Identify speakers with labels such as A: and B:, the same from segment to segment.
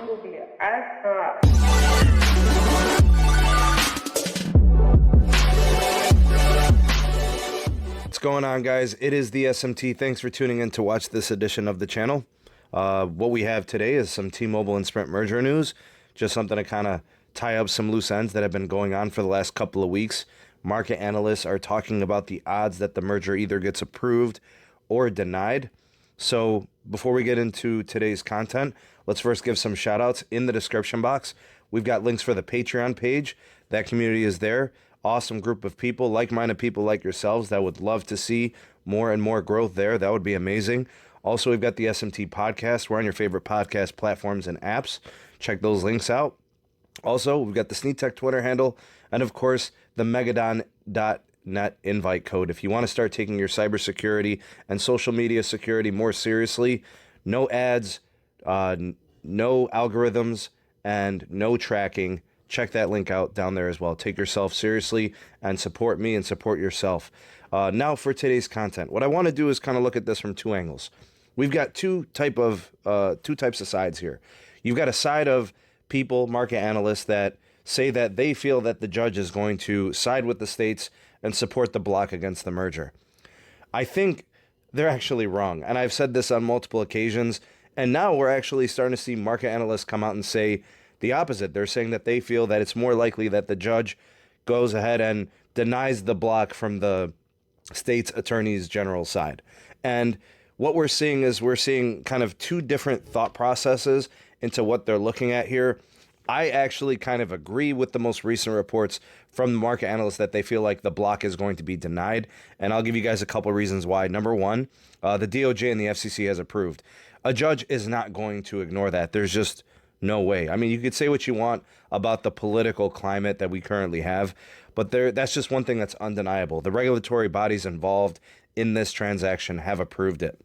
A: will be an astronaut.
B: What's going on, guys? It is the SMT. Thanks for tuning in to watch this edition of the channel. What we have today is some T-Mobile and Sprint merger news. Just something to kind of tie up some loose ends that have been going on for the last couple of weeks. Market analysts are talking about the odds that the merger either gets approved or denied. So before we get into today's content, let's first give some shout outs in the description box. We've got links for the Patreon page. That community is there. Awesome group of people, like-minded people like yourselves that would love to see more and more growth there. That would be amazing. Also, we've got the SMT podcast. We're on your favorite podcast platforms and apps. Check those links out. Also, we've got the Sneak Tech Twitter handle, and of course, the Megadon.net invite code. If you want to start taking your cybersecurity and social media security more seriously, no ads, no algorithms, and no tracking. Check that link out down there as well. Take yourself seriously and support me and support yourself. Now for today's content. What I want to do is kind of look at this from two angles. We've got two types of sides here. You've got a side of people, market analysts, that say that they feel that the judge is going to side with the states and support the block against the merger. I think they're actually wrong. And I've said this on multiple occasions. And now we're actually starting to see market analysts come out and say the opposite. They're saying that they feel that it's more likely that the judge goes ahead and denies the block from the state's attorneys general side. And what we're seeing is kind of two different thought processes into what they're looking at here. I actually kind of agree with the most recent reports from the market analysts that they feel like the block is going to be denied. And I'll give you guys a couple of reasons why. Number one, the DOJ and the FCC has approved. A judge is not going to ignore that. There's just no way. I mean, you could say what you want about the political climate that we currently have, but that's just one thing that's undeniable. The regulatory bodies involved in this transaction have approved it.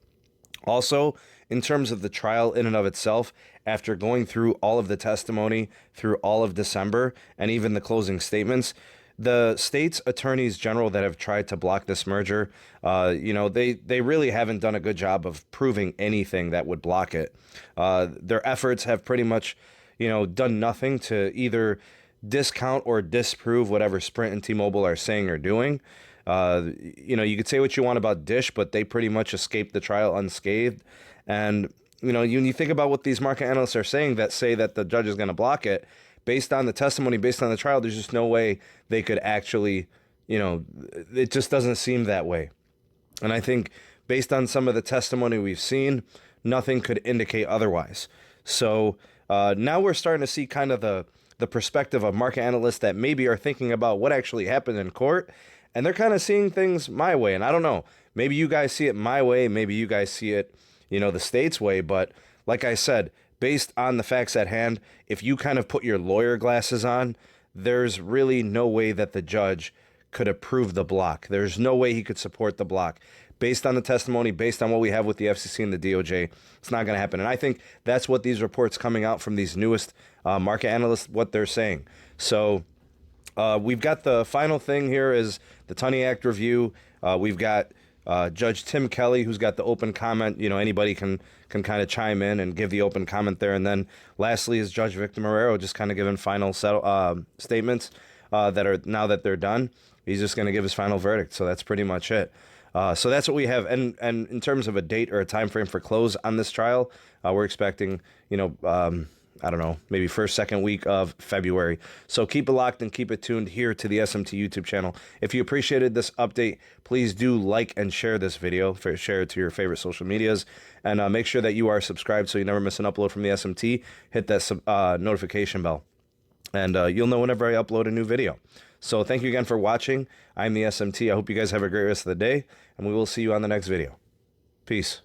B: Also, in terms of the trial in and of itself, after going through all of the testimony through all of December and even the closing statements, the state's attorneys general that have tried to block this merger, they really haven't done a good job of proving anything that would block it. Their efforts have pretty much, done nothing to either discount or disprove whatever Sprint and T-Mobile are saying or doing. You could say what you want about Dish, but they pretty much escaped the trial unscathed. And, you think about what these market analysts are saying that say that the judge is going to block it, based on the testimony, based on the trial, there's just no way they could actually, it just doesn't seem that way. And I think based on some of the testimony we've seen, nothing could indicate otherwise. So now we're starting to see kind of the perspective of market analysts that maybe are thinking about what actually happened in court. And they're kind of seeing things my way. And I don't know, maybe you guys see it my way. Maybe you guys see it, the state's way. But like I said, based on the facts at hand, if you kind of put your lawyer glasses on, there's really no way that the judge could approve the block. There's no way he could support the block. Based on the testimony, based on what we have with the FCC and the DOJ, it's not going to happen. And I think that's what these reports coming out from these newest market analysts, what they're saying. So we've got the final thing here is the Tunney Act review. We've got Judge Tim Kelly, who's got the open comment. Anybody can kind of chime in and give the open comment there. And then lastly is Judge Victor Marrero just kind of giving final statements that are, now that they're done, he's just going to give his final verdict. So that's pretty much it. So that's what we have. And in terms of a date or a time frame for close on this trial, we're expecting, I don't know, maybe first, second week of February. So keep it locked and keep it tuned here to the SMT YouTube channel. If you appreciated this update, please do like and share this video. Share it to your favorite social medias. And make sure that you are subscribed so you never miss an upload from the SMT. Hit that notification bell. And you'll know whenever I upload a new video. So thank you again for watching. I'm the SMT. I hope you guys have a great rest of the day. And we will see you on the next video. Peace.